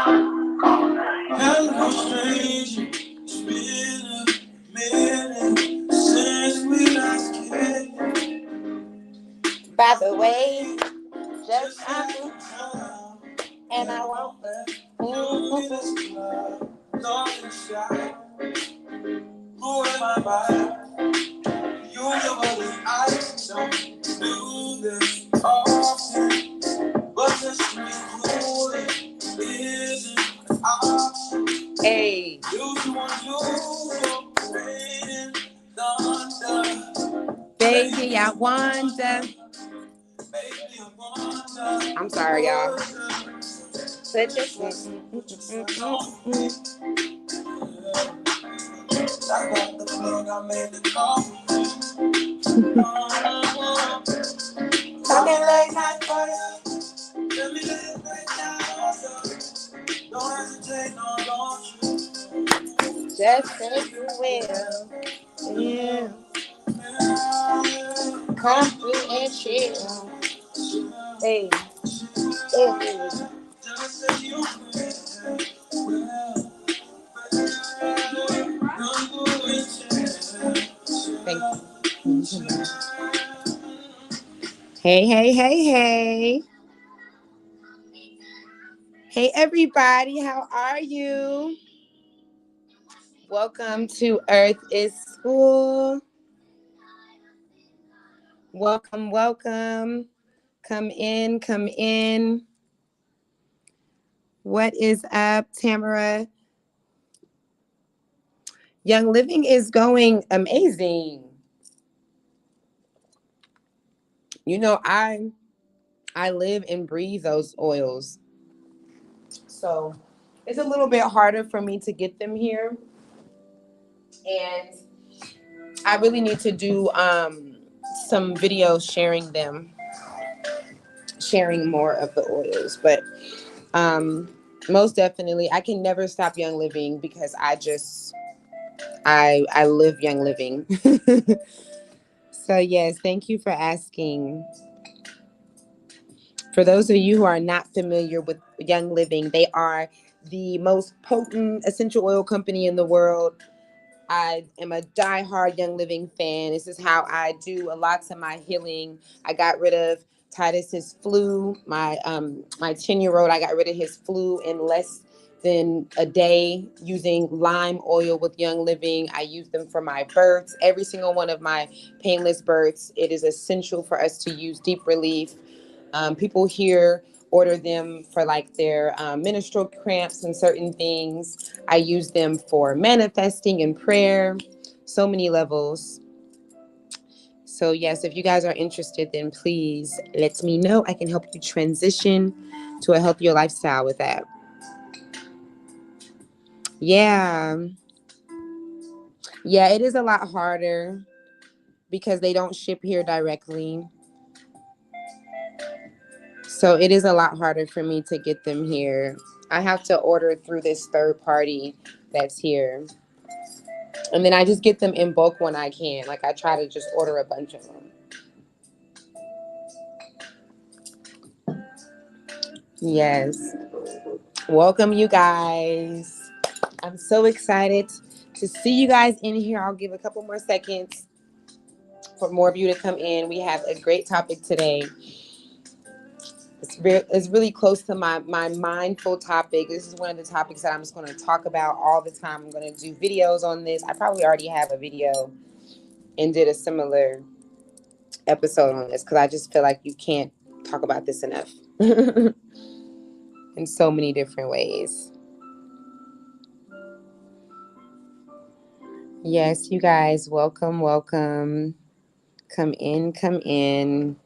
Hello, stranger. It's been a minute since we last kicked. By the way, just I'm and I won't let you this club. Long and shy. Who am I by? You know what I don't do this often. But the street ruling isn't an option. Hey, You want you rain thunder. baby, I wonder. Baby, I wonder. I'm sorry, y'all. Put this I got the plug, I made the call. talking late night for Let me lay it right down. Don't hesitate, no, don't you? just as you will. Yeah. Come through and chill. Hey, hey. Just as you will. Thank you. Hey, hey, hey, hey. Hey, everybody. How are you? Welcome to Earth is School. Welcome, welcome. Come in, come in. What is up, Tamara? Young Living is going amazing. You know, I live and breathe those oils. So it's a little bit harder for me to get them here. And I really need to do some videos sharing more of the oils. But most definitely, I can never stop Young Living because I live Young Living. So yes, thank you for asking. For those of you who are not familiar with Young Living, they are the most potent essential oil company in the world. I am a diehard Young Living fan. This is how I do a lot of my healing. I got rid of Titus's flu. My 10-year-old, I got rid of his flu in less than a day using lime oil with Young Living. I use them for my births. Every single one of my painless births. It is essential for us to use Deep Relief. People here order them for like their menstrual cramps and certain things. I use them for manifesting and prayer. So many levels. So yes, if you guys are interested, then please let me know. I can help you transition to a healthier lifestyle with that. Yeah. Yeah, it is a lot harder because they don't ship here directly. So it is a lot harder for me to get them here. I have to order through this third party that's here. And then I just get them in bulk when I can. Like I try to just order a bunch of them. Yes. Welcome, you guys. I'm so excited to see you guys in here. I'll give a couple more seconds for more of you to come in. We have a great topic today. It's really close to my mindful topic. This is one of the topics that I'm just going to talk about all the time. I'm going to do videos on this. I probably already have a video and did a similar episode on this because I just feel like you can't talk about this enough in so many different ways. Yes, you guys, welcome, welcome. Come in, come in.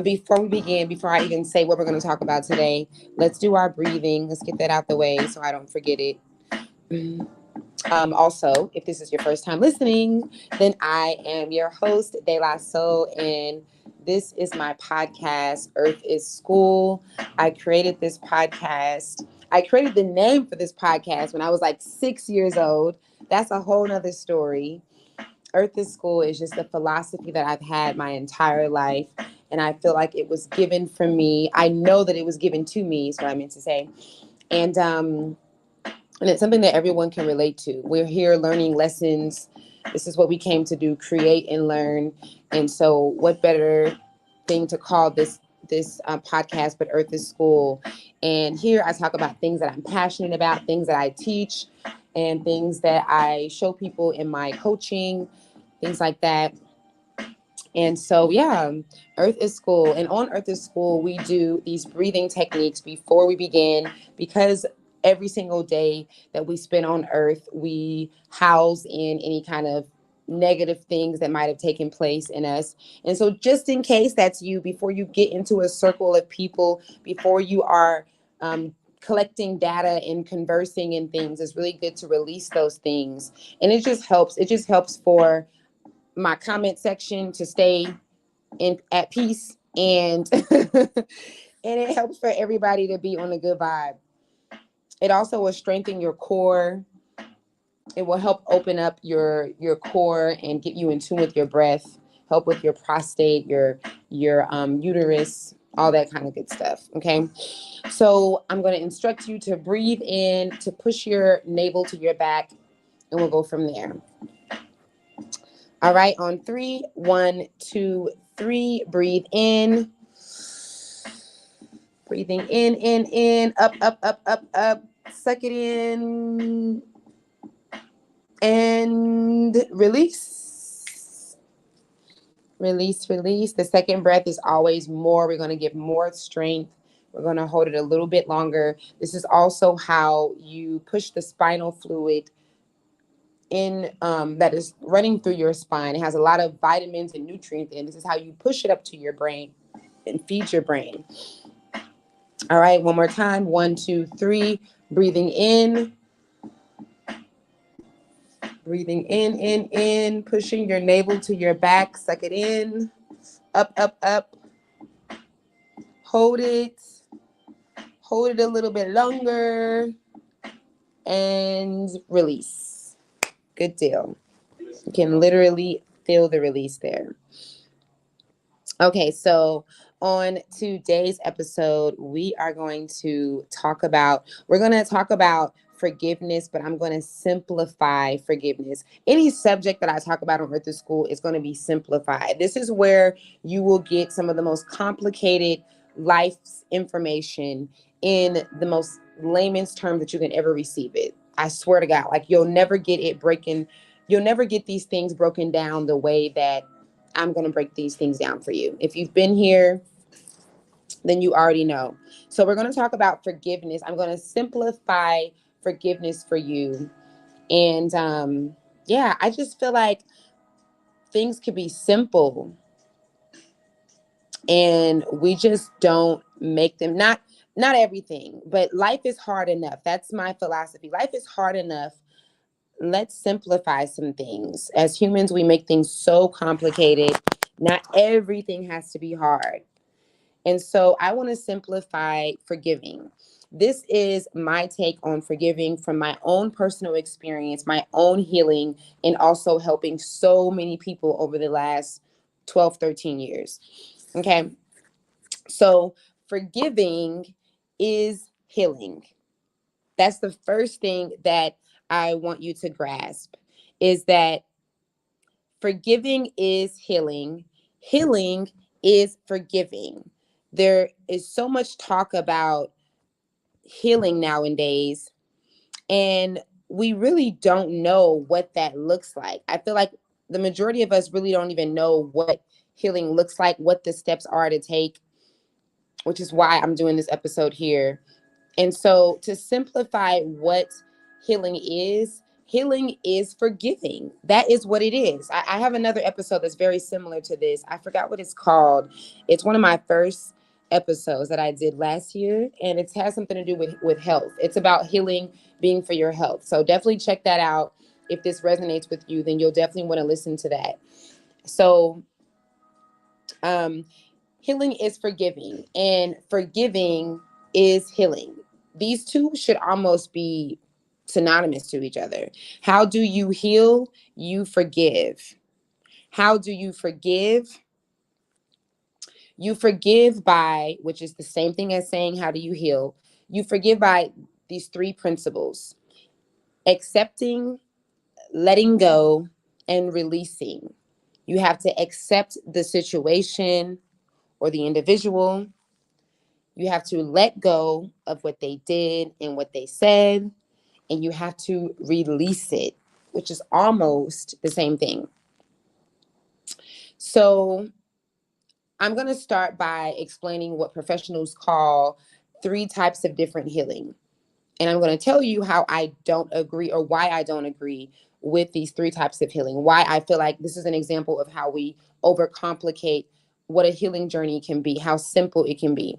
Before we begin, before I even say what we're going to talk about today, let's do our breathing. Let's get that out the way so I don't forget it. Also, if this is your first time listening, then I am your host, De La Soul, and this is my podcast, Earth is School. I created this podcast. I created the name for this podcast when I was like 6 years old. That's a whole nother story. Earth is School is just a philosophy that I've had my entire life. and I feel like it was given from me. I know that it was given to me is what I meant to say. And it's something that everyone can relate to. We're here learning lessons. This is what we came to do, create and learn. And so what better thing to call this podcast but Earth is School. And here I talk about things that I'm passionate about, things that I teach, and things that I show people in my coaching, things like that. And so, yeah, Earth is School. And on Earth is School, we do these breathing techniques before we begin, because every single day that we spend on Earth, we house in any kind of negative things that might have taken place in us. And so, just in case that's you, before you get into a circle of people, before you are collecting data and conversing and things, it's really good to release those things. And it just helps. It just helps for my comment section to stay in at peace, and and it helps for everybody to be on a good vibe. It also will strengthen your core. It will help open up your core and get you in tune with your breath, help with your prostate, your uterus, all that kind of good stuff. Okay, so I'm going to instruct you to breathe in, to push your navel to your back, and we'll go from there. All right, on three, 1, 2, 3, breathe in. Breathing in, up, up, up, up, up. Suck it in. And release. Release, release. The second breath is always more. We're going to give more strength. We're going to hold it a little bit longer. This is also how you push the spinal fluid in that is running through your spine. It has a lot of vitamins and nutrients in. This is how you push it up to your brain and feed your brain. All right, one more time. 1, 2, 3. Breathing in. Breathing in. Pushing your navel to your back. Suck it in. Up, up, up. Hold it. Hold it a little bit longer. And release. Good deal. You can literally feel the release there. Okay, so on today's episode, we're going to talk about forgiveness, but I'm going to simplify forgiveness. Any subject that I talk about on Earth is School is going to be simplified. This is where you will get some of the most complicated life's information in the most layman's terms that you can ever receive it. I swear to God, like you'll never get these things broken down the way that I'm going to break these things down for you. If you've been here, then you already know. So we're going to talk about forgiveness. I'm going to simplify forgiveness for you. And yeah, I just feel like things could be simple and we just don't make them. Not everything, but life is hard enough. That's my philosophy. Life is hard enough. Let's simplify some things. As humans, we make things so complicated. Not everything has to be hard. And so I want to simplify forgiving. This is my take on forgiving from my own personal experience, my own healing, and also helping so many people over the last 12, 13 years. Okay. So forgiving is healing. That's the first thing that I want you to grasp, is that forgiving is healing. Healing is forgiving. There is so much talk about healing nowadays, and we really don't know what that looks like. I feel like the majority of us really don't even know what healing looks like, what the steps are to take, which is why I'm doing this episode here. And so, to simplify what healing is forgiving. That is what it is. I have another episode that's very similar to this. I forgot what it's called. It's one of my first episodes that I did last year, and it has something to do with health. It's about healing being for your health. So definitely check that out. If this resonates with you, then you'll definitely want to listen to that. So um, healing is forgiving, and forgiving is healing. These two should almost be synonymous to each other. How do you heal? You forgive. How do you forgive? You forgive by, which is the same thing as saying, how do you heal? You forgive by these three principles: accepting, letting go, and releasing. You have to accept the situation or the individual. You have to let go of what they did and what they said, and you have to release it, which is almost the same thing. So, I'm going to start by explaining what professionals call three types of different healing. And I'm going to tell you how I don't agree, or why I don't agree with these three types of healing. Why I feel like this is an example of how we overcomplicate what a healing journey can be, how simple it can be.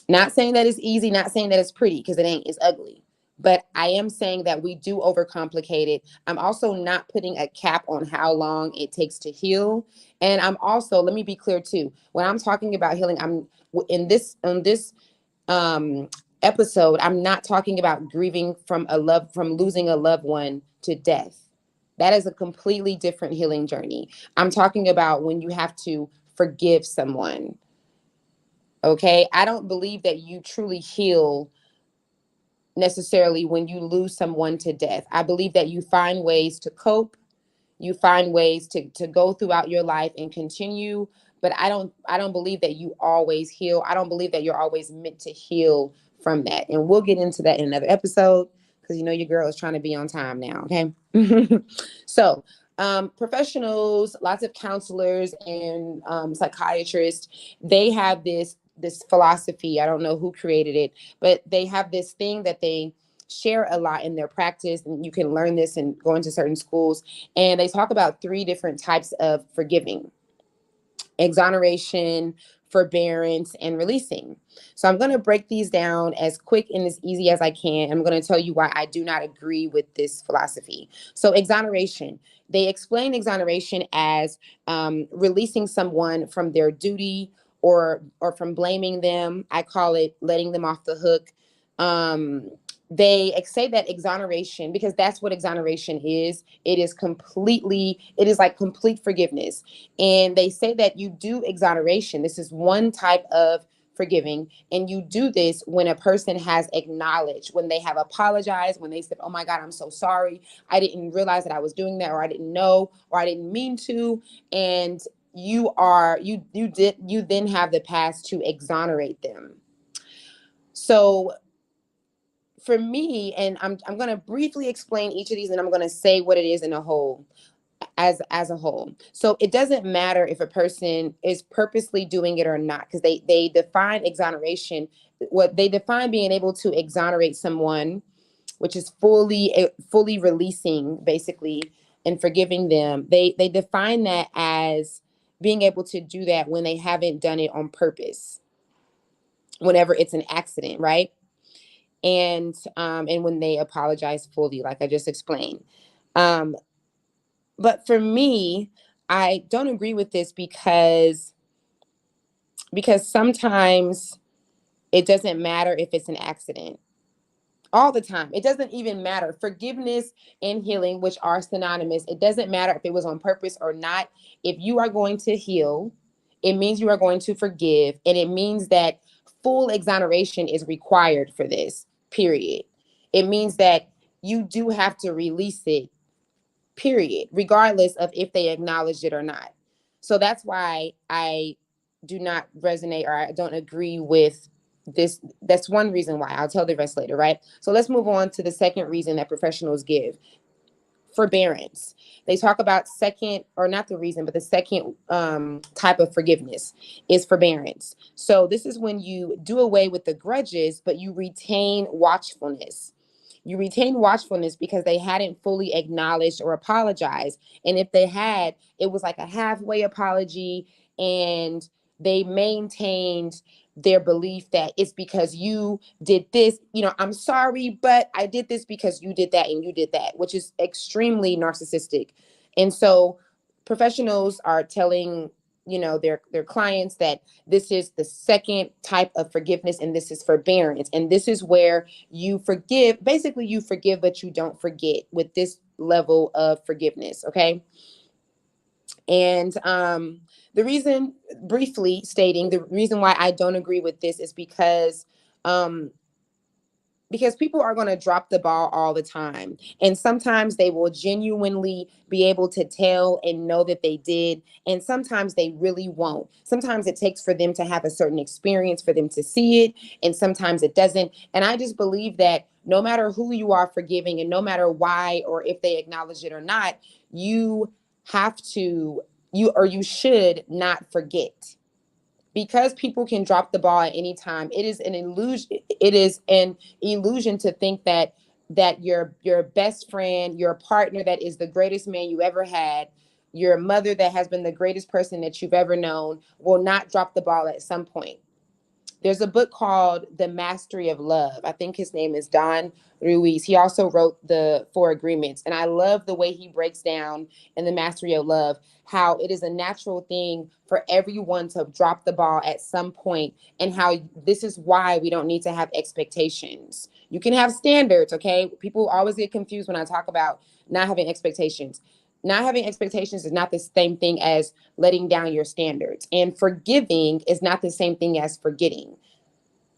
Not saying that it's easy, not saying that it's pretty, because it ain't, it's ugly. But I am saying that we do overcomplicate it. I'm also not putting a cap on how long it takes to heal. And I'm also, let me be clear too, when I'm talking about healing, I'm in this, on this um episode, I'm not talking about grieving from losing a loved one to death. That is a completely different healing journey. I'm talking about when you have to forgive someone. Okay, I don't believe that you truly heal necessarily when you lose someone to death. I believe that you find ways to cope, you find ways to go throughout your life and continue, but I don't believe that you always heal. I don't believe that you're always meant to heal from that. And we'll get into that in another episode, because you know your girl is trying to be on time now. Okay. So professionals, lots of counselors and psychiatrists, they have this philosophy. I don't know who created it, but they have this thing that they share a lot in their practice, and you can learn this and go into certain schools. And they talk about three different types of forgiving: exoneration, forbearance, and releasing. So I'm going to break these down as quick and as easy as I can. I'm going to tell you why I do not agree with this philosophy. So exoneration, they explain exoneration as releasing someone from their duty, or from blaming them. I call it letting them off the hook. Um, they say that exoneration, because that's what exoneration is. It is like complete forgiveness. And they say that you do exoneration. This is one type of forgiving. And you do this when a person has acknowledged, when they have apologized, when they said, oh my God, I'm so sorry. I didn't realize that I was doing that, or I didn't know, or I didn't mean to. And you then have the past to exonerate them. So for me, and I'm going to briefly explain each of these, and I'm going to say what it is in a whole, as a whole. So it doesn't matter if a person is purposely doing it or not, because they define exoneration. What they define being able to exonerate someone, which is fully releasing, basically, and forgiving them. They define that as being able to do that when they haven't done it on purpose, whenever it's an accident, right? And when they apologize fully, like I just explained. Um, but for me, I don't agree with this, because sometimes it doesn't matter if it's an accident. All the time, it doesn't even matter. Forgiveness and healing, which are synonymous, it doesn't matter if it was on purpose or not. If you are going to heal, it means you are going to forgive, and it means that full exoneration is required for this, period. It means that you do have to release it, period, regardless of if they acknowledge it or not. So that's why I do not resonate, or I don't agree with this. That's one reason why. I'll tell the rest later, right? So let's move on to the second reason that professionals give: forbearance. They talk about second, or not the reason, but the second type of forgiveness is forbearance. So this is when you do away with the grudges, but you retain watchfulness. You retain watchfulness because they hadn't fully acknowledged or apologized. And if they had, it was like a halfway apology, and they maintained their belief that it's because you did this. I'm sorry, but I did this because you did that and you did that, which is extremely narcissistic. And so professionals are telling their clients that this is the second type of forgiveness, and this is forbearance, and this is where you forgive. Basically, you forgive but you don't forget with this level of forgiveness. Okay. And the reason, briefly stating, the reason why I don't agree with this is um, because people are going to drop the ball all the time. And sometimes they will genuinely be able to tell and know that they did. And sometimes they really won't. Sometimes it takes for them to have a certain experience for them to see it. And sometimes it doesn't. And I just believe that no matter who you are forgiving and no matter why or if they acknowledge it or not, you have to, you should not forget, because people can drop the ball at any time. It is an illusion to think that your best friend, your partner that is the greatest man you ever had, your mother that has been the greatest person that you've ever known, will not drop the ball at some point. There's a book called The Mastery of Love. I think his name is Don Ruiz. He also wrote the Four Agreements. And I love the way he breaks down in The Mastery of Love how it is a natural thing for everyone to drop the ball at some point, and how this is why we don't need to have expectations. You can have standards, okay? People always get confused when I talk about not having expectations. Not having expectations is not the same thing as letting down your standards. And forgiving is not the same thing as forgetting.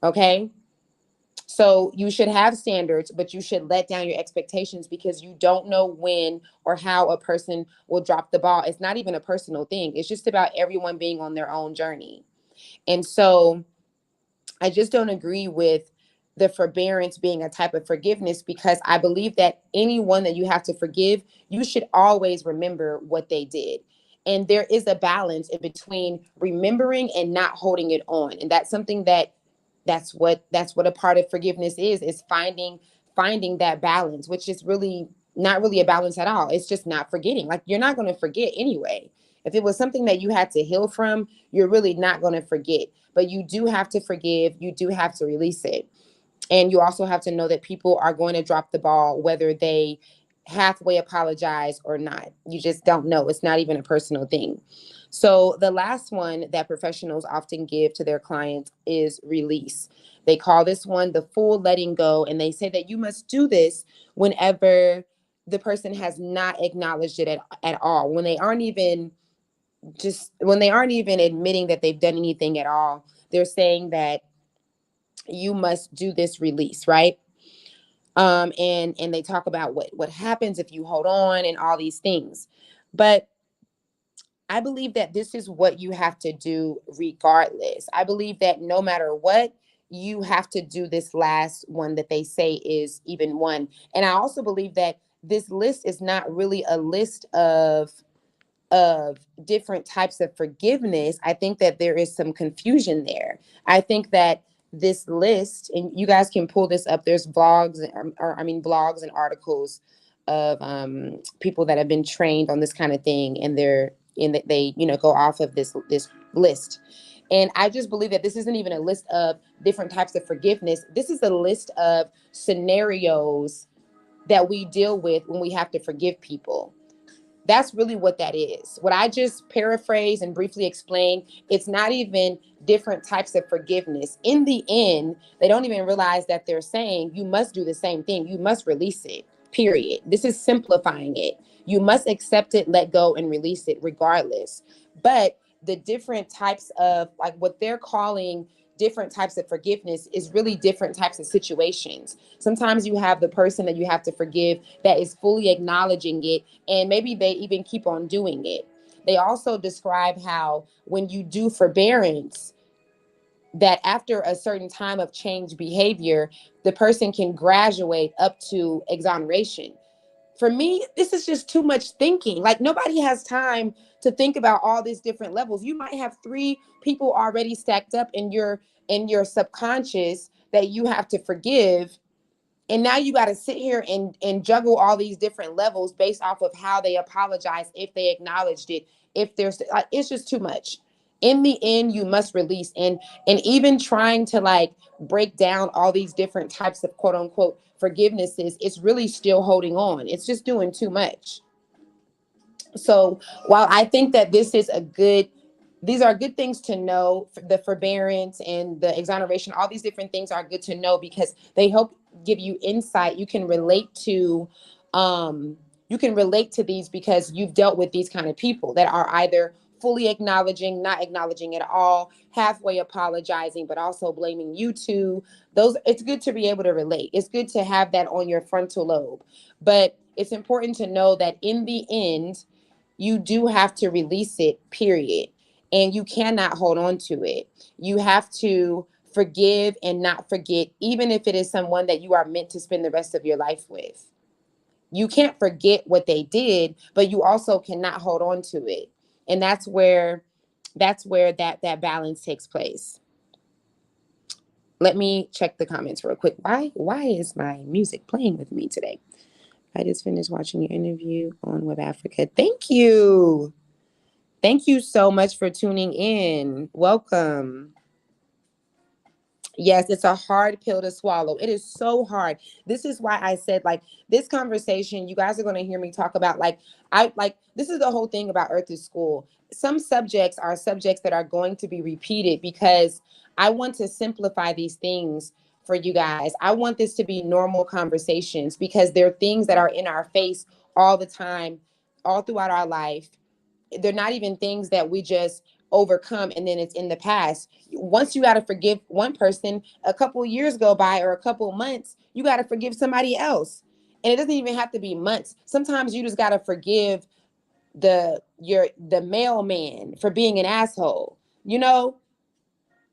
Okay? So you should have standards, but you should let down your expectations, because you don't know when or how a person will drop the ball. It's not even a personal thing. It's just about everyone being on their own journey. And so I just don't agree with the forbearance being a type of forgiveness, because I believe that anyone that you have to forgive, you should always remember what they did. And there is a balance in between remembering and not holding it on. And that's something that's what a part of forgiveness is finding that balance, which is really not really a balance at all. It's just not forgetting. Like, you're not going to forget anyway. If it was something that you had to heal from, you're really not going to forget. But you do have to forgive, you do have to release it. And you also have to know that people are going to drop the ball, whether they halfway apologize or not. You just don't know. It's not even a personal thing. So the last one that professionals often give to their clients is release. They call this one the full letting go. And they say that you must do this whenever the person has not acknowledged it at all, when they aren't even admitting that they've done anything at all. They're saying that you must do this release, right? And they talk about what happens if you hold on and all these things. But I believe that this is what you have to do regardless. I believe that no matter what, you have to do this last one that they say is even one. And I also believe that this list is not really a list of different types of forgiveness. I think that there is some confusion there. I think that this list, and you guys can pull this up. There's blogs, blogs and articles of people that have been trained on this kind of thing, and they go off of this list. And I just believe that this isn't even a list of different types of forgiveness. This is a list of scenarios that we deal with when we have to forgive people. That's really what that is. What I just paraphrase and briefly explain, it's not even different types of forgiveness. In the end, they don't even realize that they're saying you must do the same thing. You must release it, period. This is simplifying it. You must accept it, let go, and release it regardless. But the different types of, like, what they're calling different types of forgiveness is really different types of situations. Sometimes you have the person that you have to forgive that is fully acknowledging it, and maybe they even keep on doing it. They also describe how when you do forbearance, that after a certain time of change behavior, the person can graduate up to exoneration. For me, this is just too much thinking. Like, nobody has time to think about all these different levels. You might have three people already stacked up in your subconscious that you have to forgive, and now you got to sit here and juggle all these different levels based off of how they apologize, if they acknowledged it, if there's it's just too much. In the end, you must release. And even trying to, like, break down all these different types of quote unquote forgivenesses, it's really still holding on. It's just doing too much. So while I think that these are good things to know, the forbearance and the exoneration, all these different things are good to know, because they help give you insight. You can relate to You can relate to these because you've dealt with these kind of people that are either fully acknowledging, not acknowledging at all, halfway apologizing, but also blaming you too. Those, it's good to be able to relate. It's good to have that on your frontal lobe. But it's important to know that in the end, you do have to release it, period. And you cannot hold on to it. You have to forgive and not forget, even if it is someone that you are meant to spend the rest of your life with. You can't forget what they did, but you also cannot hold on to it. And that's where that balance takes place. Let me check the comments real quick. Why is my music playing with me today? I just finished watching your interview on Web Africa. Thank you. Thank you so much for tuning in. Welcome. Yes, it's a hard pill to swallow. It is so hard. This is why I said, like, this conversation, you guys are going to hear me talk about, like, this is the whole thing about Earth is School. Some subjects are subjects that are going to be repeated because I want to simplify these things for you guys. I want this to be normal conversations because there are things that are in our face all the time, all throughout our life. They're not even things that we just overcome and then it's in the past. Once you got to forgive one person, a couple years go by or a couple months, you got to forgive somebody else. And it doesn't even have to be months. Sometimes you just got to forgive the mailman for being an asshole. You know,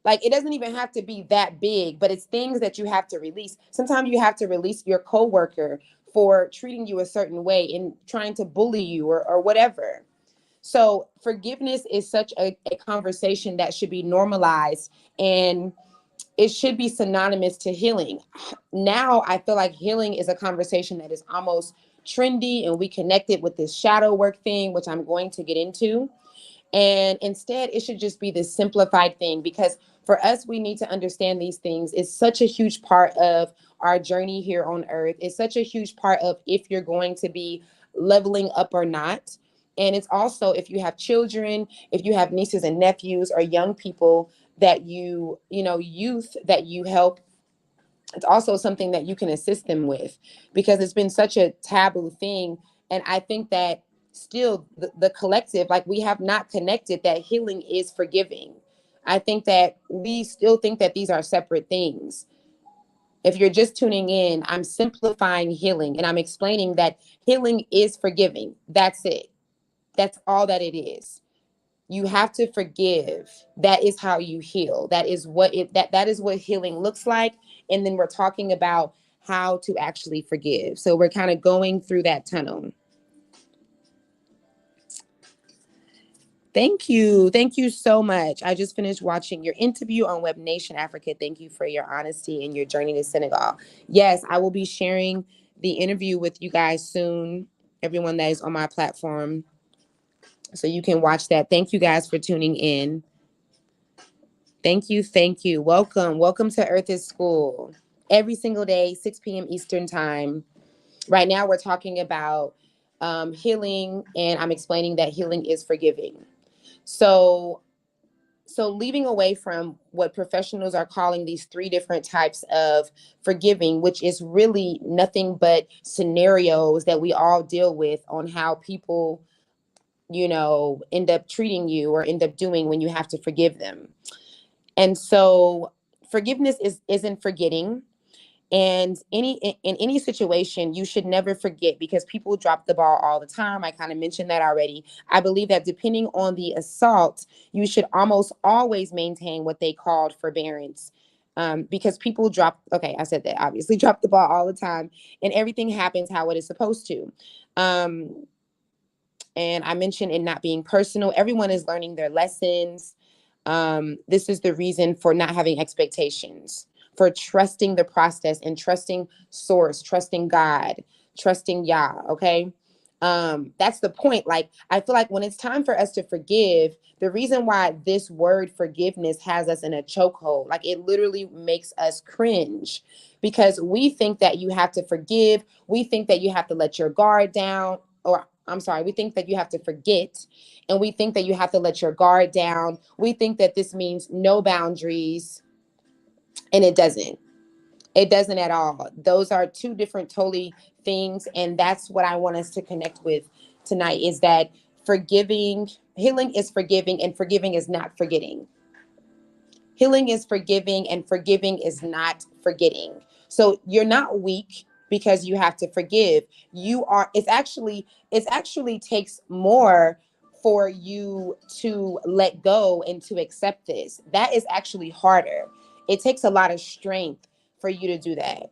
like, it doesn't even have to be that big, but it's things that you have to release. Sometimes you have to release your coworker for treating you a certain way and trying to bully you or whatever. So forgiveness is such a conversation that should be normalized, and it should be synonymous to healing. Now I feel like healing is a conversation that is almost trendy, and we connect it with this shadow work thing, which I'm going to get into. And instead, it should just be this simplified thing because for us, we need to understand these things. It's such a huge part of our journey here on earth. It's such a huge part of if you're going to be leveling up or not. And it's also if you have children, if you have nieces and nephews or young people that youth that you help, it's also something that you can assist them with because it's been such a taboo thing. And I think that still the collective, like, we have not connected that healing is forgiving. I think that we still think that these are separate things. If you're just tuning in, I'm simplifying healing and I'm explaining that healing is forgiving. That's it. That's all that it is. You have to forgive. That is how you heal. That is what healing looks like. And then we're talking about how to actually forgive. So we're kind of going through that tunnel. Thank you. Thank you so much. I just finished watching your interview on Web Nation Africa. Thank you for your honesty and your journey to Senegal. Yes, I will be sharing the interview with you guys soon, everyone that is on my platform. So you can watch that. Thank you guys for tuning in. Thank you. Thank you. Welcome. Welcome to Earth is School. Every single day, 6 p.m. Eastern Time. Right now, we're talking about healing, and I'm explaining that healing is forgiving. So, leaving away from what professionals are calling these three different types of forgiving, which is really nothing but scenarios that we all deal with on how people, end up treating you or end up doing when you have to forgive them. And so forgiveness isn't forgetting. And in any situation, you should never forget because people drop the ball all the time. I kind of mentioned that already. I believe that depending on the assault, you should almost always maintain what they called forbearance. Because people okay, I said that, obviously, drop the ball all the time and everything happens how it is supposed to. And I mentioned it not being personal. Everyone is learning their lessons. This is the reason for not having expectations, for trusting the process and trusting source, trusting God, trusting Yah. Okay. That's the point. Like, I feel like when it's time for us to forgive, the reason why this word forgiveness has us in a chokehold, like, it literally makes us cringe because we think that you have to forgive. We think that you have to let your guard down, or I'm sorry, we think that you have to forget, and we think that you have to let your guard down. We think that this means no boundaries, and it doesn't. It doesn't at all. Those are two different totally things. And that's what I want us to connect with tonight is that forgiving, healing is forgiving, and forgiving is not forgetting. Healing is forgiving, and forgiving is not forgetting. So you're not weak because you have to forgive. You are, it's actually takes more for you to let go and to accept this. That is actually harder. It takes a lot of strength for you to do that.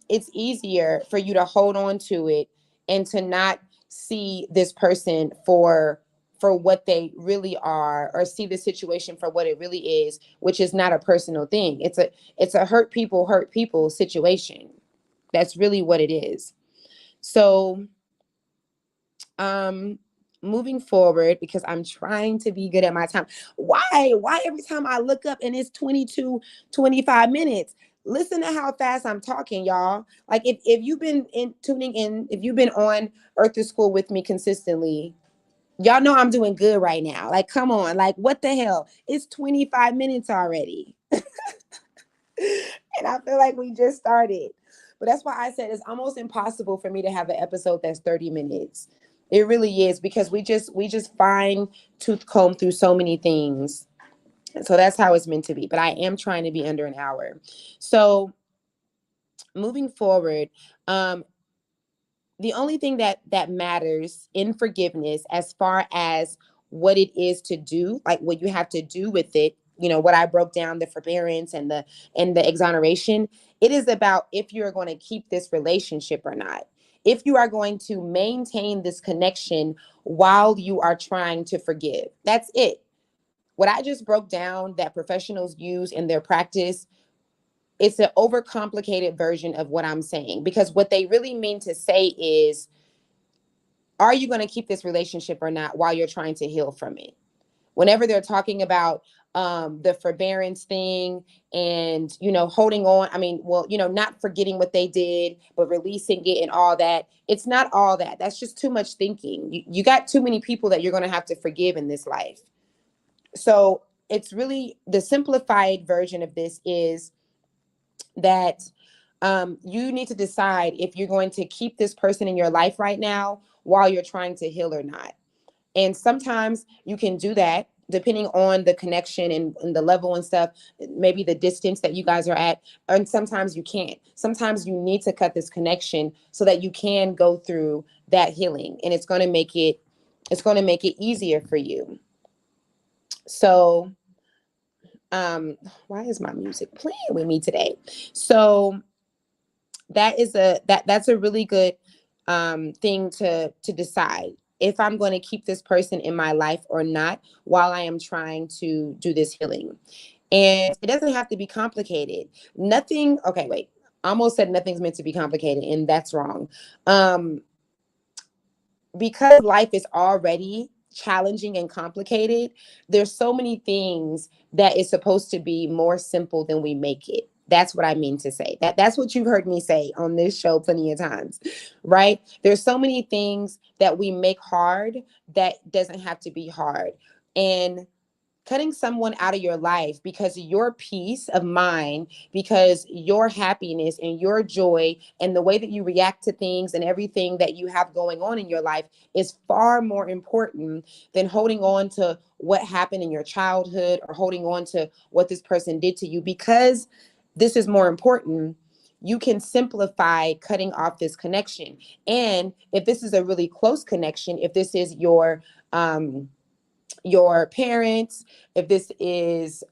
It's easier for you to hold on to it and to not see this person for what they really are, or see the situation for what it really is, which is not a personal thing. It's a hurt people situation. That's really what it is. So um moving forward, because I'm trying to be good at my time. Why every time I look up and it's 22-25 minutes? Listen to how fast I'm talking, y'all. Like if you've been tuning in, if you've been on Earth to School with me consistently, y'all know I'm doing good right now. Like, come on, like what the hell? It's 25 minutes already. And I feel like we just started. But that's why I said it's almost impossible for me to have an episode that's 30 minutes. It really is, because we just fine tooth comb through so many things. And so that's how it's meant to be. But I am trying to be under an hour. So moving forward, um, the only thing that matters in forgiveness, as far as what it is to do, like what you have to do with it, what I broke down, the forbearance and the exoneration, it is about if you're going to keep this relationship or not, if you are going to maintain this connection while you are trying to forgive. That's it. What I just broke down that professionals use in their practice, it's an overcomplicated version of what I'm saying, because what they really mean to say is, are you going to keep this relationship or not while you're trying to heal from it? Whenever they're talking about the forbearance thing, and holding on, I mean, well, not forgetting what they did but releasing it and all that, it's not all that. That's just too much thinking. You got too many people that you're going to have to forgive in this life. So it's really, the simplified version of this is that you need to decide if you're going to keep this person in your life right now while you're trying to heal or not. And sometimes you can do that depending on the connection and the level and stuff, maybe the distance that you guys are at. And sometimes you can't. Sometimes you need to cut this connection so that you can go through that healing. And it's going to make it easier for you. So why is my music playing with me today? So that's a really good thing to decide if I'm going to keep this person in my life or not while I am trying to do this healing. And it doesn't have to be complicated. Nothing. Okay, wait. I almost said nothing's meant to be complicated, and that's wrong. Um, because life is already challenging and complicated, there's so many things that is supposed to be more simple than we make it. That's what I mean to say. That's what you've heard me say on this show plenty of times, right? There's so many things that we make hard that doesn't have to be hard. And cutting someone out of your life because of your peace of mind, because your happiness and your joy and the way that you react to things and everything that you have going on in your life is far more important than holding on to what happened in your childhood or holding on to what this person did to you. Because this is more important, you can simplify cutting off this connection. And if this is a really close connection, if this is your parents, if this is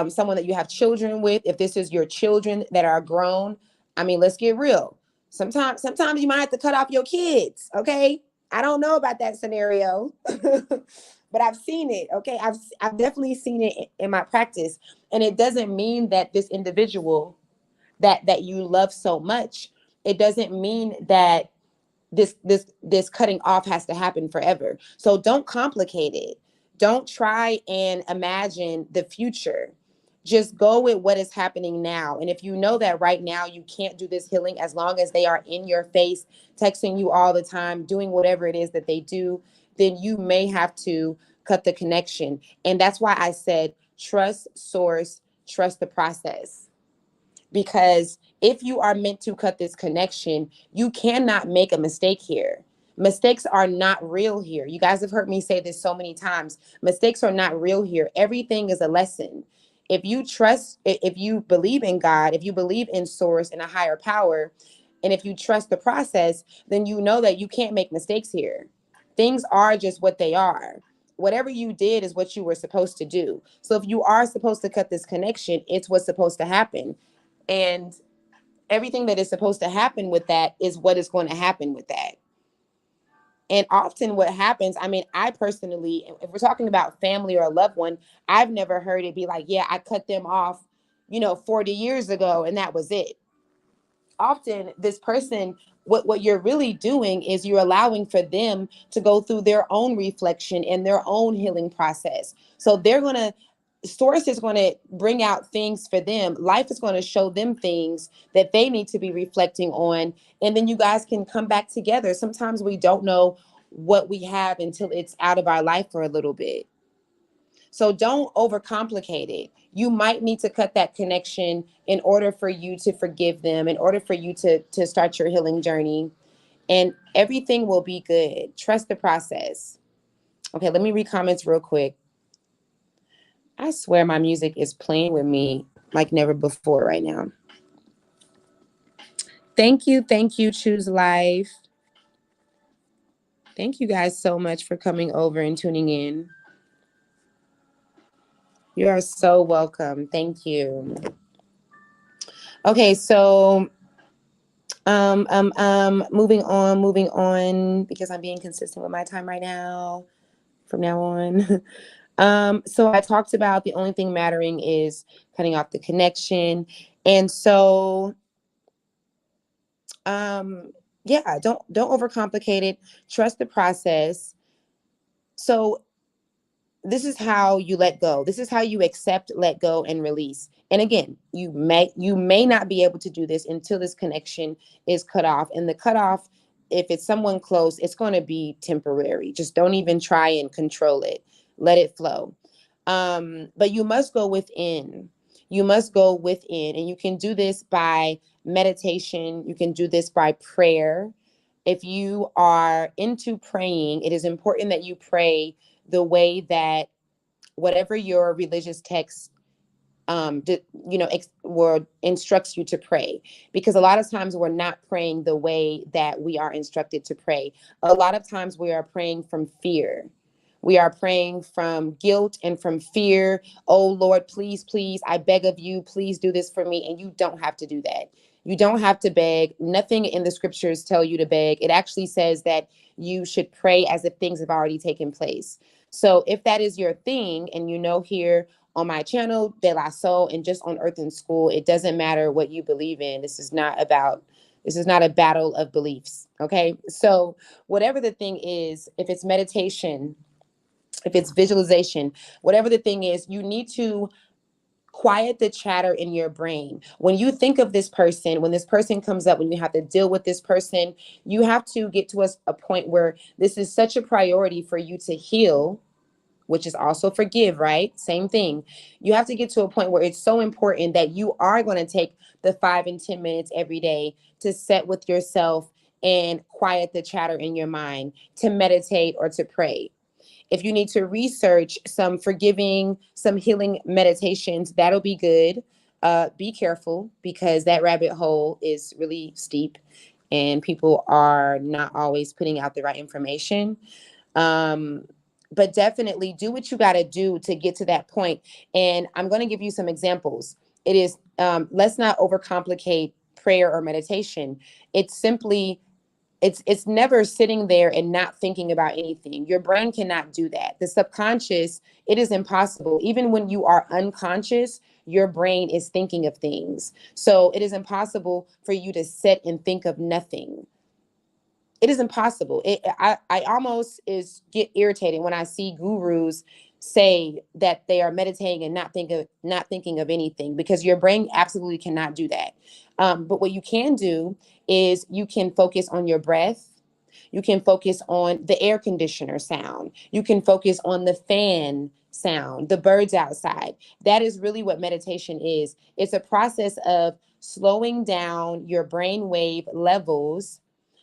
someone that you have children with, if this is your children that are grown, I mean, let's get real. Sometimes you might have to cut off your kids. Okay, I don't know about that scenario, but I've seen it. Okay, I've definitely seen it in my practice, and it doesn't mean that this individual that you love so much, it doesn't mean that this cutting off has to happen forever. So don't complicate it. Don't try and imagine the future. Just go with what is happening now. And if you know that right now you can't do this healing as long as they are in your face, texting you all the time, doing whatever it is that they do, then you may have to cut the connection. And that's why I said trust source, trust the process. Because if you are meant to cut this connection, you cannot make a mistake here. Mistakes are not real here. You guys have heard me say this so many times. Mistakes are not real here. Everything is a lesson. If you trust, if you believe in God, if you believe in source and a higher power, and if you trust the process, then you know that you can't make mistakes here. Things are just what they are. Whatever you did is what you were supposed to do. So if you are supposed to cut this connection, it's what's supposed to happen. And everything that is supposed to happen with that is what is going to happen with that. And often what happens, I mean, I personally, if we're talking about family or a loved one, I've never heard it be like, yeah, I cut them off, 40 years ago and that was it. Often this person, what you're really doing is you're allowing for them to go through their own reflection and their own healing process. So source is going to bring out things for them. Life is going to show them things that they need to be reflecting on, and then you guys can come back together. Sometimes we don't know what we have until it's out of our life for a little bit. So don't overcomplicate it. You might need to cut that connection in order for you to forgive them, in order for you to start your healing journey, and everything will be good. Trust the process. Okay, let me read comments real quick. I swear my music is playing with me like never before right now. Thank you, Choose Life. Thank you guys so much for coming over and tuning in. You are so welcome. Thank you. Okay, so moving on, because I'm being consistent with my time right now, from now on. So I talked about the only thing mattering is cutting off the connection. And so, yeah, don't overcomplicate it. Trust the process. So this is how you let go. This is how you accept, let go, and release. And again, you may not be able to do this until this connection is cut off. And the cutoff, if it's someone close, it's going to be temporary. Just don't even try and control it. Let it flow. But you must go within. You must go within, and you can do this by meditation. You can do this by prayer. If you are into praying, it is important that you pray the way that whatever your religious text instructs you to pray, because a lot of times we're not praying the way that we are instructed to pray. A lot of times we are praying from fear. We are praying from guilt and from fear. Oh Lord, please, please, I beg of you, please do this for me. And you don't have to do that. You don't have to beg. Nothing in the scriptures tell you to beg. It actually says that you should pray as if things have already taken place. So if that is your thing, and here on my channel, De La Soul, and just on Earth and School, it doesn't matter what you believe in. This is not a battle of beliefs. Okay. So whatever the thing is, if it's meditation, if it's visualization, whatever the thing is, you need to quiet the chatter in your brain. When you think of this person, when this person comes up, when you have to deal with this person, you have to get to a point where this is such a priority for you to heal, which is also forgive, right? Same thing. You have to get to a point where it's so important that you are going to take the 5 and 10 minutes every day to sit with yourself and quiet the chatter in your mind, to meditate or to pray. If you need to research some forgiving, some healing meditations, that'll be good. Be careful, because that rabbit hole is really steep and people are not always putting out the right information. But definitely do what you got to do to get to that point. And I'm going to give you some examples. It is, let's not overcomplicate prayer or meditation. It's simply, it's never sitting there and not thinking about anything. Your brain cannot do that. The subconscious, it is impossible. Even when you are unconscious, your brain is thinking of things. So it is impossible for you to sit and think of nothing. It is impossible. I almost get irritated when I see gurus say that they are meditating and not thinking of anything, because your brain absolutely cannot do that. But what you can do is you can focus on your breath. You can focus on the air conditioner sound. You can focus on the fan sound, the birds outside. That is really what meditation is. It's a process of slowing down your brainwave levels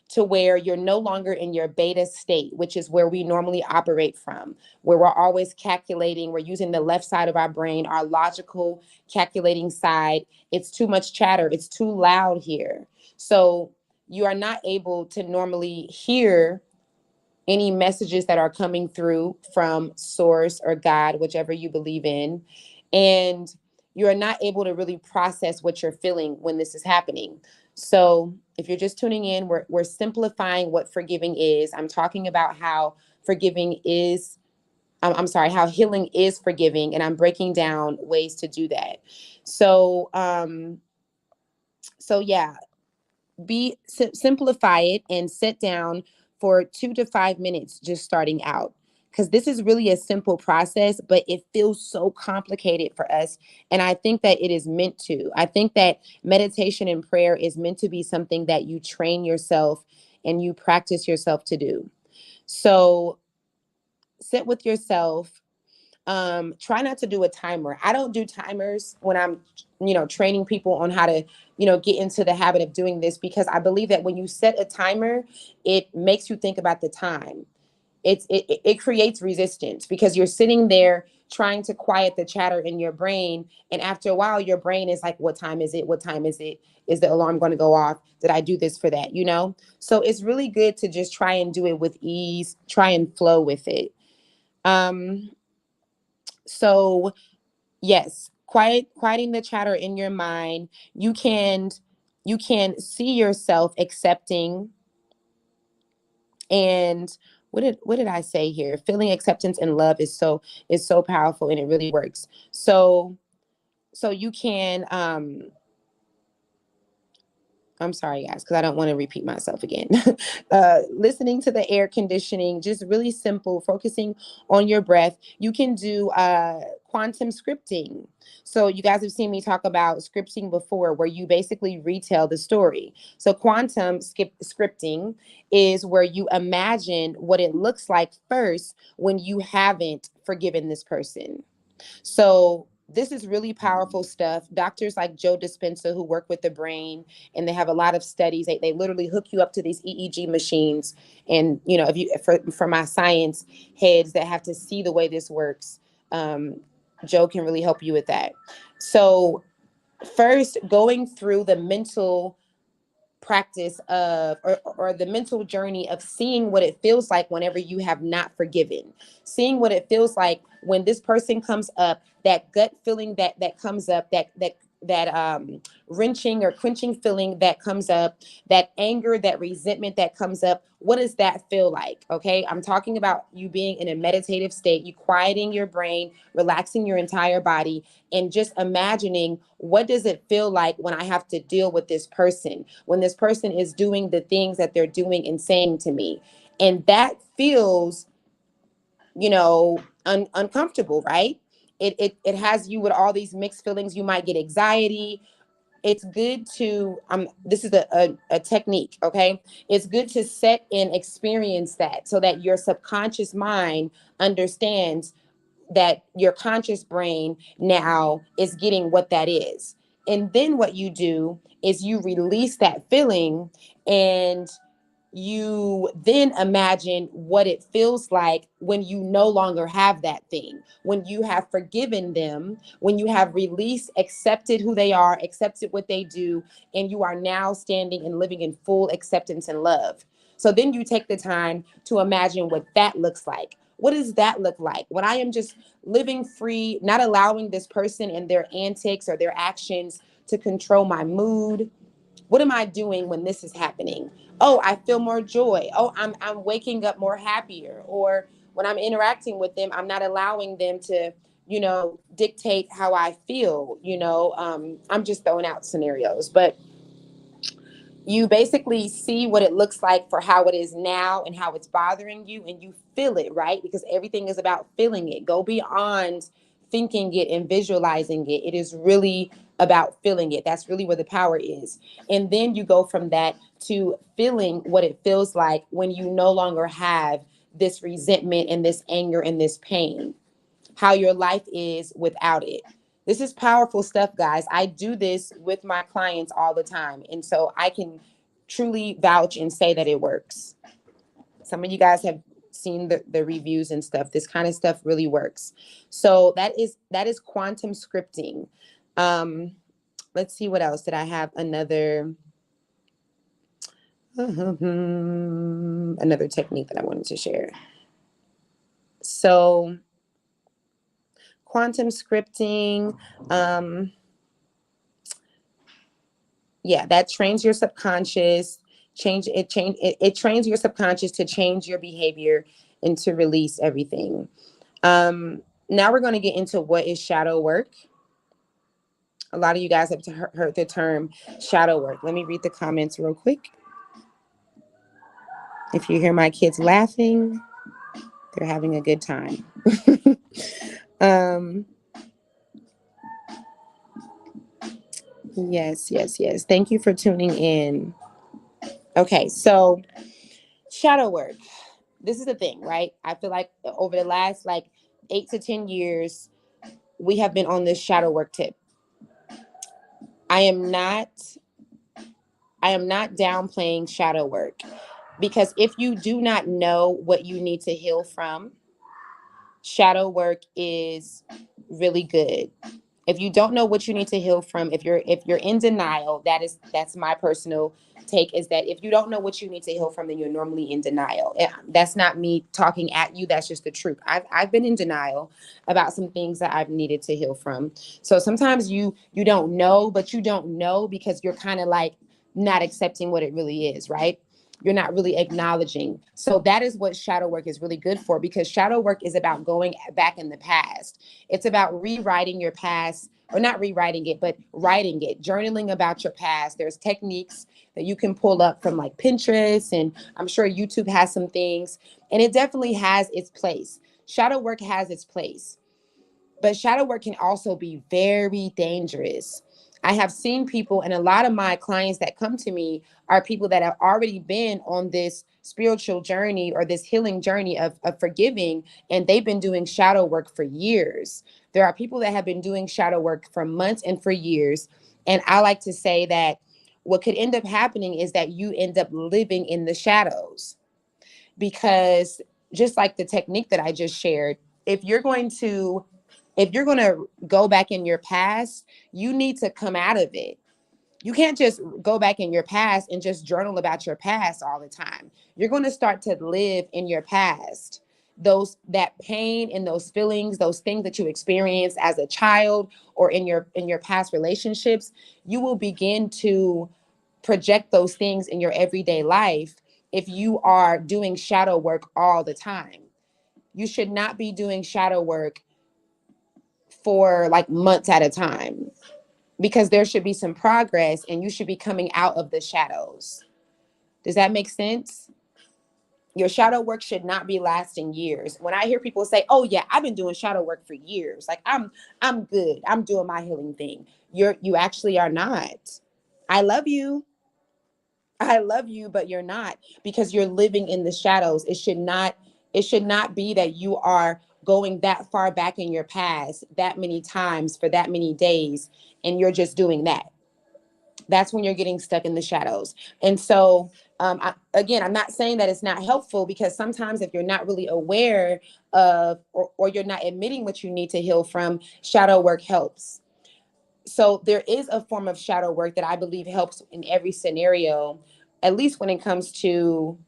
to where you're no longer in your beta state, which is where we normally operate from, where we're always calculating. We're using the left side of our brain, our logical calculating side. It's too much chatter. It's too loud here. So you are not able to normally hear any messages that are coming through from source or God, whichever you believe in. And you're not able to really process what you're feeling when this is happening. So if you're just tuning in, we're simplifying what forgiving is. I'm talking about how forgiving is, I'm sorry, how healing is forgiving, and I'm breaking down ways to do that. So, so yeah, simplify it and sit down for 2 to 5 minutes just starting out, because this is really a simple process, but it feels so complicated for us. And I think that it is meant to. I think that meditation and prayer is meant to be something that you train yourself and you practice yourself to do. So sit with yourself. Try not to do a timer. I don't do timers when I'm, training people on how to, get into the habit of doing this, because I believe that when you set a timer, it makes you think about the time. It creates resistance, because you're sitting there trying to quiet the chatter in your brain, and after a while your brain is like, what time is it? What time is it? Is the alarm going to go off? Did I do this for that? So it's really good to just try and do it with ease, try and flow with it. So yes, quieting the chatter in your mind. You can see yourself accepting, and what did I say here? Feeling acceptance and love is so powerful, and it really works. So you can I'm sorry, guys, because I don't want to repeat myself again. Listening to the air conditioning, just really simple, focusing on your breath. You can do quantum scripting. So you guys have seen me talk about scripting before, where you basically retell the story. So quantum scripting is where you imagine what it looks like first when you haven't forgiven this person. So this is really powerful stuff. Doctors like Joe Dispenza, who work with the brain, and they have a lot of studies. They literally hook you up to these EEG machines. And, if you, for my science heads that have to see the way this works, Joe can really help you with that. So first, going through the mental practice of, or the mental journey of seeing what it feels like whenever you have not forgiven, seeing what it feels like when this person comes up, that gut feeling that comes up, that wrenching or quenching feeling that comes up, that anger, that resentment that comes up. What does that feel like? Okay, I'm talking about you being in a meditative state, you quieting your brain, relaxing your entire body, and just imagining, what does it feel like when I have to deal with this person, when this person is doing the things that they're doing and saying to me. And that feels, uncomfortable, right? It has you with all these mixed feelings. You might get anxiety. It's good to this is a technique. Okay, it's good to set and experience that, so that your subconscious mind understands that your conscious brain now is getting what that is. And then what you do is you release that feeling, and you then imagine what it feels like when you no longer have that thing, when you have forgiven them, when you have released, accepted who they are, accepted what they do, and you are now standing and living in full acceptance and love. So then you take the time to imagine what that looks like. What does that look like when I am just living free, not allowing this person and their antics or their actions to control my mood? What am I doing when this is happening? Oh, I feel more joy. Oh, I'm waking up more happier. Or when I'm interacting with them, I'm not allowing them to, dictate how I feel. I'm just throwing out scenarios, but you basically see what it looks like for how it is now and how it's bothering you, and you feel it, right? Because everything is about feeling it. Go beyond thinking it and visualizing it. It is really about feeling it. That's really where the power is. And then you go from that to feeling what it feels like when you no longer have this resentment and this anger and this pain, how your life is without it. This is powerful stuff, guys. I do this with my clients all the time. And so I can truly vouch and say that it works. Some of you guys have seen the reviews and stuff. This kind of stuff really works. So that is quantum scripting. Let's see what else. Did I have another another technique that I wanted to share? So quantum scripting, yeah, that trains your subconscious. It trains your subconscious to change your behavior and to release everything. Now we're going to get into what is shadow work. A lot of you guys have heard the term shadow work. Let me read the comments real quick. If you hear my kids laughing, they're having a good time. Yes. Thank you for tuning in. Okay, so shadow work. This is the thing, right? I feel like over the last like 8 to 10 years, we have been on this shadow work tip. I am not downplaying shadow work, because if you do not know what you need to heal from, shadow work is really good. If you don't know what you need to heal from, if you're in denial, that's my personal take, is that if you don't know what you need to heal from, then you're normally in denial. That's not me talking at you. That's just the truth. I've been in denial about some things that I've needed to heal from. So sometimes you don't know, but you don't know because you're kind of like not accepting what it really is, right? You're not really acknowledging. So that is what shadow work is really good for, because shadow work is about going back in the past. It's about rewriting your past, or not rewriting it, but writing it, journaling about your past. There's techniques that you can pull up from like Pinterest, and I'm sure YouTube has some things, and it definitely has its place. Shadow work has its place, but shadow work can also be very dangerous. I have seen people, and a lot of my clients that come to me are people that have already been on this spiritual journey or this healing journey of forgiving, and they've been doing shadow work for years. There are people that have been doing shadow work for months and for years. And I like to say that what could end up happening is that you end up living in the shadows, because just like the technique that I just shared, if you're going to go back in your past, you need to come out of it. You can't just go back in your past and just journal about your past all the time. You're going to start to live in your past. That pain and those feelings, those things that you experienced as a child or in your past relationships, you will begin to project those things in your everyday life if you are doing shadow work all the time. You should not be doing shadow work for like months at a time, because there should be some progress and you should be coming out of the shadows. Does that make sense? Your shadow work should not be lasting years. When I hear people say, "Oh yeah, I've been doing shadow work for years. Like I'm good. I'm doing my healing thing." You actually are not. I love you. I love you, but you're not, because you're living in the shadows. It should not be that you are going that far back in your past that many times for that many days and you're just doing that. That's when you're getting stuck in the shadows. And so again, I'm not saying that it's not helpful, because sometimes if you're not really aware of, or you're not admitting what you need to heal from, shadow work helps. So there is a form of shadow work that I believe helps in every scenario, at least when it comes to,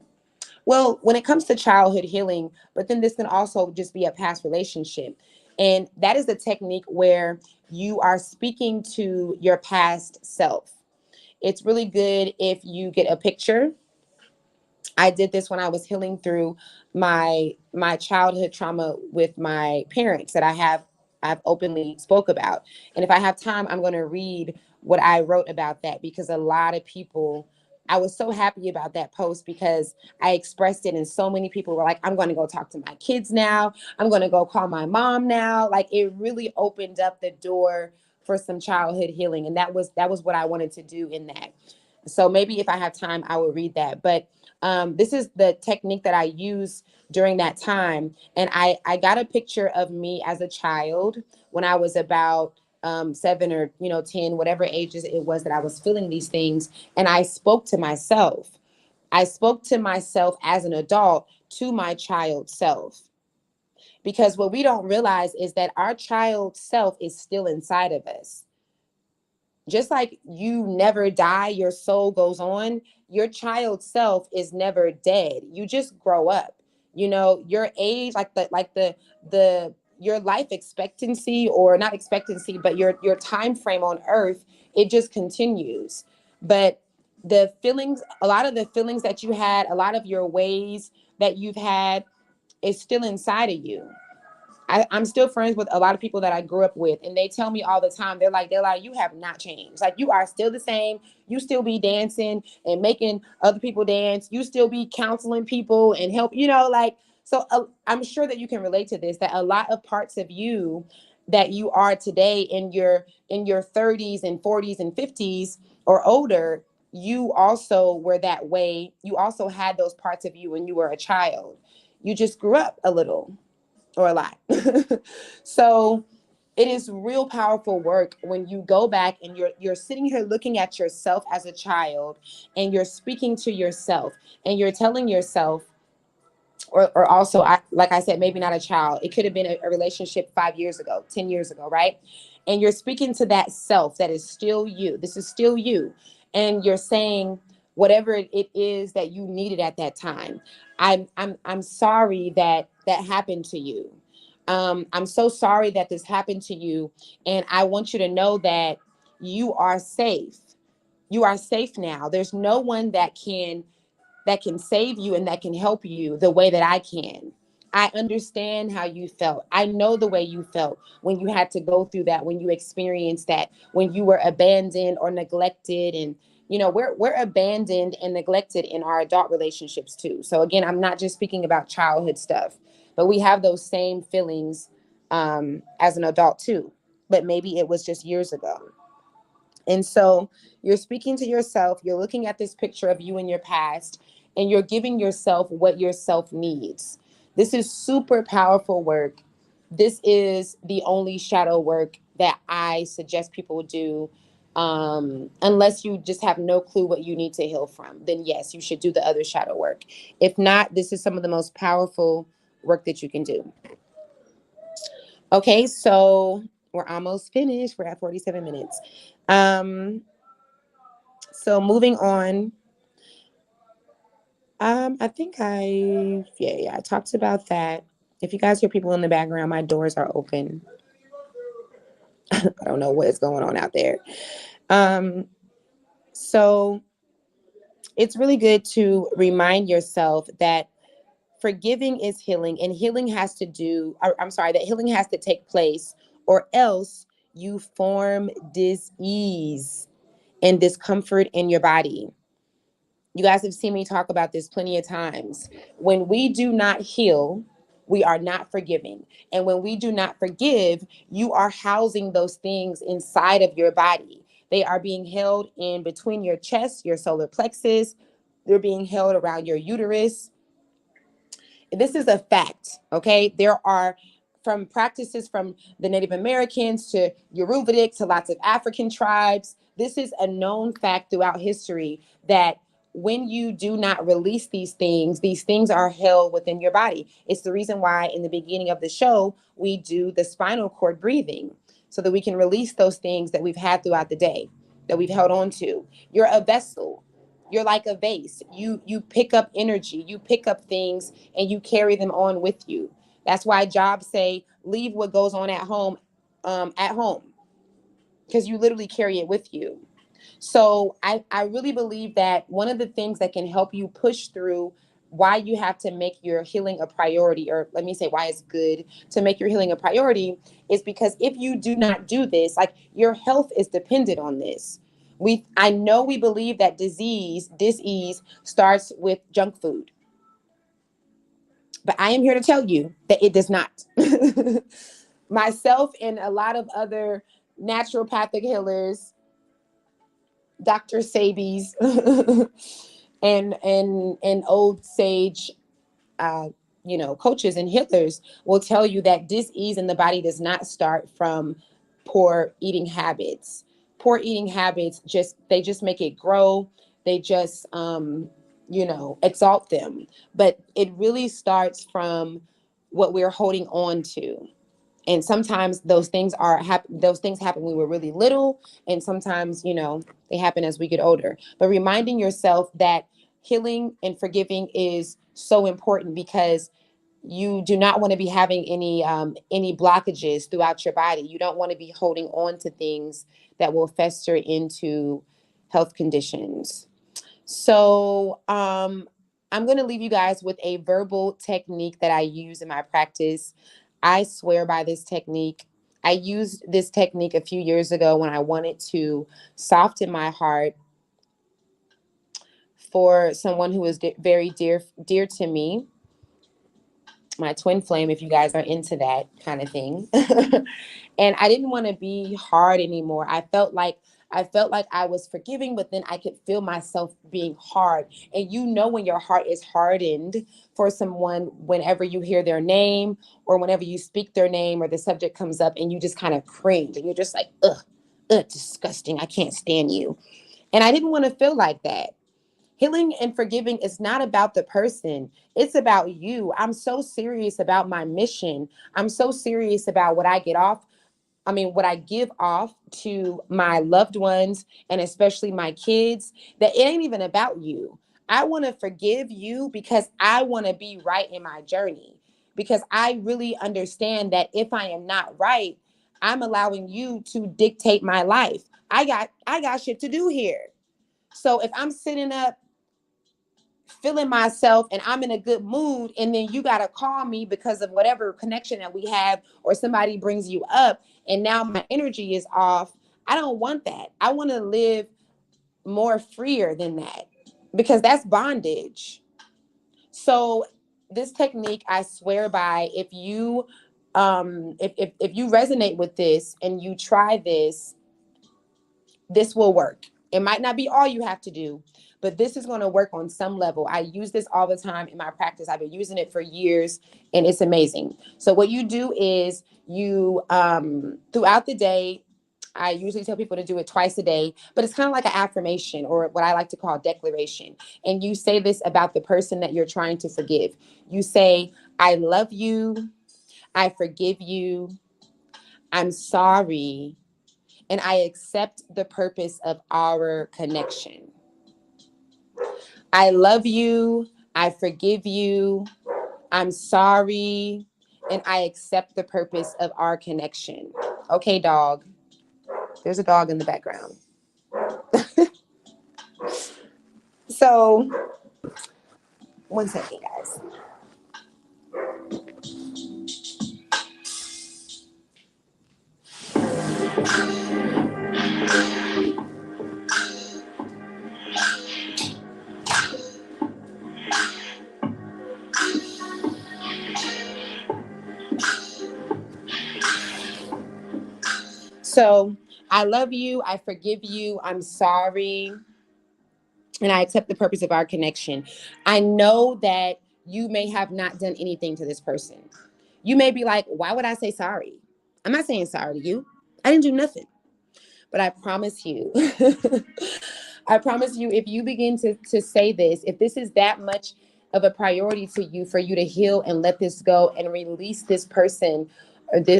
well, when it comes to childhood healing, but then this can also just be a past relationship. And that is the technique where you are speaking to your past self. It's really good if you get a picture. I did this when I was healing through my childhood trauma with my parents that I've openly spoke about. And if I have time, I'm going to read what I wrote about that, because a lot of people, I was so happy about that post because I expressed it and so many people were like, "I'm going to go talk to my kids now. I'm going to go call my mom now." Like, it really opened up the door for some childhood healing, and that was what I wanted to do in that. So maybe if I have time, I will read that. But this is the technique that I used during that time. And I got a picture of me as a child when I was about 7 or 10, whatever ages it was that I was feeling these things, and I spoke to myself. I spoke to myself as an adult to my child self. Because what we don't realize is that our child self is still inside of us. Just like you never die, your soul goes on, your child self is never dead. You just grow up. Your age, the your life expectancy, or not expectancy, but your time frame on earth, it just continues. But the feelings, a lot of the feelings that you had, a lot of your ways that you've had is still inside of you. I'm still friends with a lot of people that I grew up with, and they tell me all the time, they're like, you have not changed. Like, you are still the same. You still be dancing and making other people dance. You still be counseling people and help, so I'm sure that you can relate to this, that a lot of parts of you that you are today in your 30s and 40s and 50s or older, you also were that way. You also had those parts of you when you were a child. You just grew up a little or a lot. So it is real powerful work when you go back and you're sitting here looking at yourself as a child, and you're speaking to yourself, and you're telling yourself, or also, like I said, maybe not a child, it could have been a relationship 5 years ago, 10 years ago, right? And you're speaking to that self that is still you. This is still you. And you're saying whatever it is that you needed at that time. I'm sorry that that happened to you. I'm so sorry that this happened to you, and I want you to know that you are safe. You are safe now. There's no one that can save you and that can help you the way that I can. I understand how you felt. I know the way you felt when you had to go through that, when you experienced that, when you were abandoned or neglected. And we're abandoned and neglected in our adult relationships too. So again, I'm not just speaking about childhood stuff, but we have those same feelings as an adult too. But maybe it was just years ago. And so you're speaking to yourself, you're looking at this picture of you in your past, and you're giving yourself what yourself needs. This is super powerful work. This is the only shadow work that I suggest people do. Unless you just have no clue what you need to heal from, then yes, you should do the other shadow work. If not, this is some of the most powerful work that you can do. Okay, so we're almost finished. We're at 47 minutes. Um, so moving on. I think I talked about that. If you guys hear people in the background, my doors are open. I don't know what is going on out there. Um, so it's really good to remind yourself that forgiving is healing, and healing has to do, I'm sorry, that healing has to take place, or else you form dis-ease and discomfort in your body. You guys have seen me talk about this plenty of times. When we do not heal, we are not forgiving. And when we do not forgive, you are housing those things inside of your body. They are being held in between your chest, your solar plexus. They're being held around your uterus. This is a fact, okay? There are, from practices from the Native Americans to Yorubic to lots of African tribes, this is a known fact throughout history that when you do not release these things are held within your body. It's the reason why in the beginning of the show, we do the spinal cord breathing so that we can release those things that we've had throughout the day, that we've held on to. You're a vessel. You're like a vase. You pick up energy, you pick up things, and you carry them on with you. That's why jobs say leave what goes on at home, because you literally carry it with you. So I really believe that one of the things that can help you push through why you have to make your healing a priority, or let me say why it's good to make your healing a priority, is because if you do not do this, like, your health is dependent on this. I know we believe that disease starts with junk food, but I am here to tell you that it does not. Myself and a lot of other naturopathic healers, Dr. Sabies, and old sage, uh, coaches and healers will tell you that dis-ease in the body does not start from poor eating habits. Poor eating habits just make it grow. They just exalt them. But it really starts from what we're holding on to. And sometimes those things happen when we're really little, and sometimes they happen as we get older. But reminding yourself that healing and forgiving is so important, because you do not want to be having any blockages throughout your body. You don't want to be holding on to things that will fester into health conditions. So I'm going to leave you guys with a verbal technique that I use in my practice. I swear by this technique. I used this technique a few years ago when I wanted to soften my heart for someone who is very dear to me, my twin flame, if you guys are into that kind of thing. And I didn't want to be hard anymore. I felt like I was forgiving, but then I could feel myself being hard. And when your heart is hardened for someone, whenever you hear their name or whenever you speak their name or the subject comes up, and you just kind of cringe and you're just like, ugh, disgusting. I can't stand you. And I didn't want to feel like that. Healing and forgiving is not about the person. It's about you. I'm so serious about my mission. I'm so serious about what I give off to my loved ones, and especially my kids, that it ain't even about you. I want to forgive you because I want to be right in my journey. Because I really understand that if I am not right, I'm allowing you to dictate my life. I got shit to do here. So if I'm sitting up feeling myself and I'm in a good mood, and then you got to call me because of whatever connection that we have, or somebody brings you up and now my energy is off, I don't want that. I want to live more freer than that, because that's bondage. So this technique I swear by. If you resonate with this and you try this will work. It might not be all you have to do, but this is going to work on some level. I use this all the time in my practice. I've been using it for years, and it's amazing. So what you do is throughout the day, I usually tell people to do it twice a day, but it's kind of like an affirmation, or what I like to call declaration. And you say this about the person that you're trying to forgive. You say, I love you. I forgive you. I'm sorry, and I accept the purpose of our connection. I love you. I forgive you. I'm sorry. And I accept the purpose of our connection. Okay, dog. There's a dog in the background. So, one second, guys. So, I love you. I forgive you. I'm sorry. And I accept the purpose of our connection. I know that you may have not done anything to this person. You may be like, why would I say sorry? I'm not saying sorry to you. I didn't do nothing. But I promise you, I promise you, if you begin to say this, if this is that much of a priority to you, for you to heal and let this go and release this person,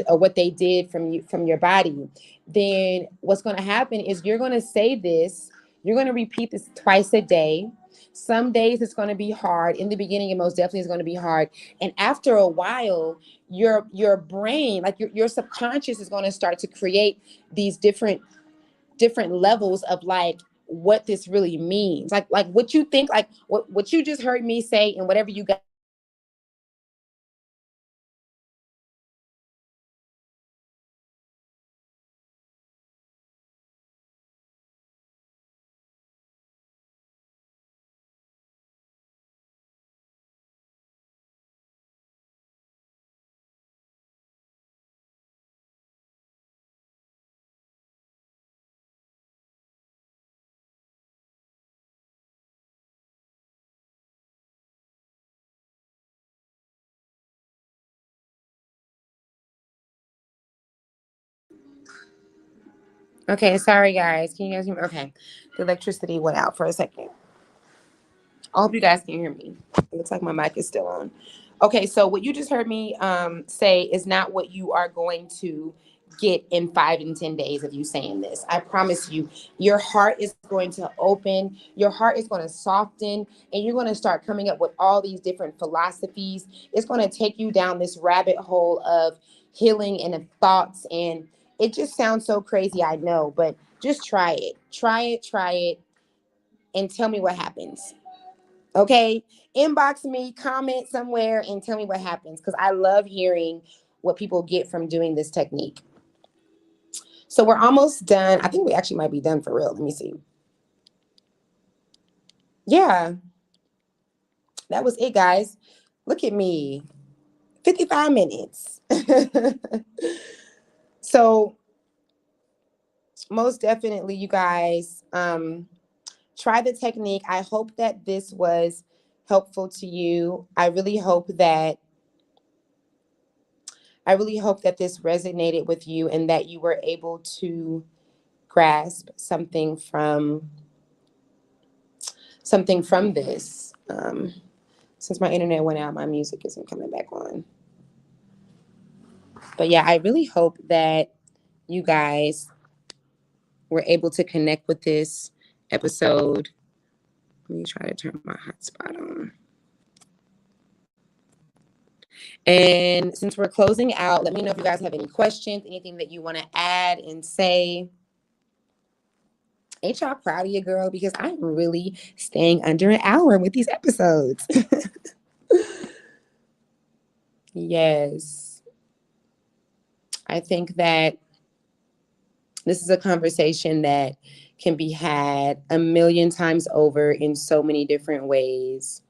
or what they did from your body, then what's going to happen is you're going to say this. You're going to repeat this twice a day. Some days it's going to be hard. In the beginning, it most definitely is going to be hard. And after a while, your brain, like your subconscious, is going to start to create these different levels of like what this really means, like what you think, like what you just heard me say, and whatever you got Okay, sorry guys. Can you guys hear me? Okay. The electricity went out for a second. I hope you guys can hear me. It looks like my mic is still on. Okay, so what you just heard me say is not what you are going to get in 5 and 10 days of you saying this. I promise you, your heart is going to open, your heart is going to soften, and you're going to start coming up with all these different philosophies. It's going to take you down this rabbit hole of healing and of thoughts. And it just sounds so crazy, I know, but just try it. Try it, and tell me what happens. Okay, inbox me, comment somewhere, and tell me what happens because I love hearing what people get from doing this technique. So we're almost done. I think we actually might be done for real. Let me see. Yeah, that was it, guys. Look at me, 55 minutes. So most definitely, you guys, try the technique. I hope that this was helpful to you. I really hope that this resonated with you and that you were able to grasp something from this. Since my internet went out, my music isn't coming back on. But yeah, I really hope that you guys were able to connect with this episode. Let me try to turn my hotspot on. And since we're closing out, let me know if you guys have any questions, anything that you want to add and say. Ain't y'all proud of your girl? Because I'm really staying under an hour with these episodes. Yes. I think that this is a conversation that can be had a million times over in so many different ways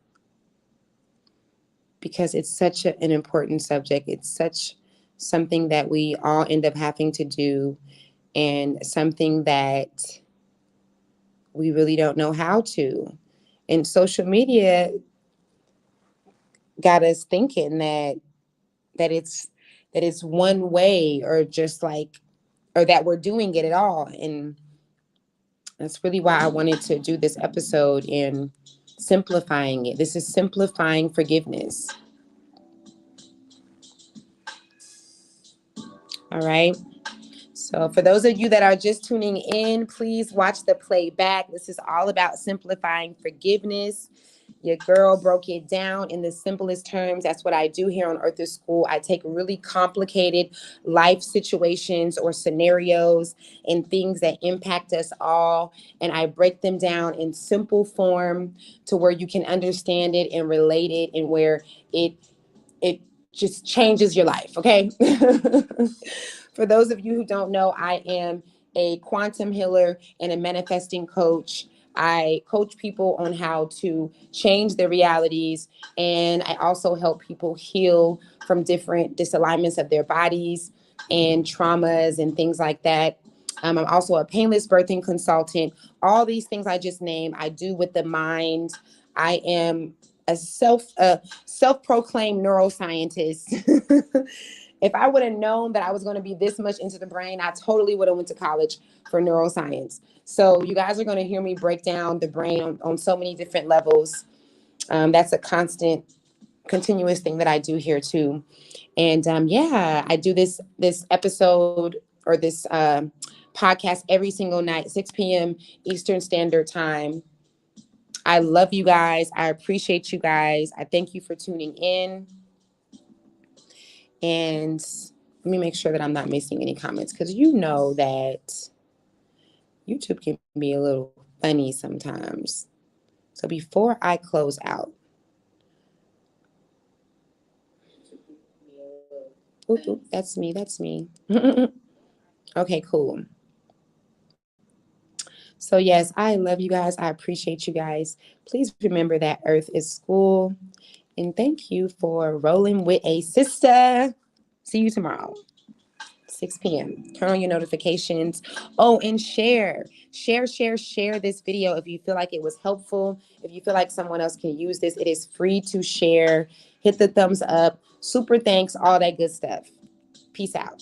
because it's such an important subject. It's such something that we all end up having to do and something that we really don't know how to. And social media got us thinking that it's that it's one way or just like or that we're doing it at all. And that's really why I wanted to do this episode in simplifying it. This is simplifying forgiveness. All right. So, for those of you that are just tuning in, please watch the playback. This is all about simplifying forgiveness. Your girl broke it down in the simplest terms. That's what I do here on Earth is School. I take really complicated life situations or scenarios and things that impact us all, and I break them down in simple form to where you can understand it and relate it, and where it just changes your life. Okay. For those of you who don't know, I am a quantum healer and a manifesting coach. I coach people on how to change their realities, and I also help people heal from different disalignments of their bodies and traumas and things like that. I'm also a painless birthing consultant. All these things I just named, I do with the mind. I am a self-proclaimed neuroscientist. If I would have known that I was going to be this much into the brain, I totally would have went to college for neuroscience. So you guys are going to hear me break down the brain on so many different levels. That's a constant, continuous thing that I do here too. And yeah, I do this episode or this podcast every single night, 6 p.m. Eastern Standard Time. I love you guys. I appreciate you guys. I thank you for tuning in. And let me make sure that I'm not missing any comments because you know that YouTube can be a little funny sometimes. So before I close out, oop, that's me. That's me. Okay, cool. So, yes, I love you guys. I appreciate you guys. Please remember that Earth is school. And thank you for rolling with a sister. See you tomorrow. 6 p.m. Turn on your notifications. Oh, and share this video if you feel like it was helpful. If you feel like someone else can use this, it is free to share. Hit the thumbs up. Super thanks, all that good stuff. Peace out.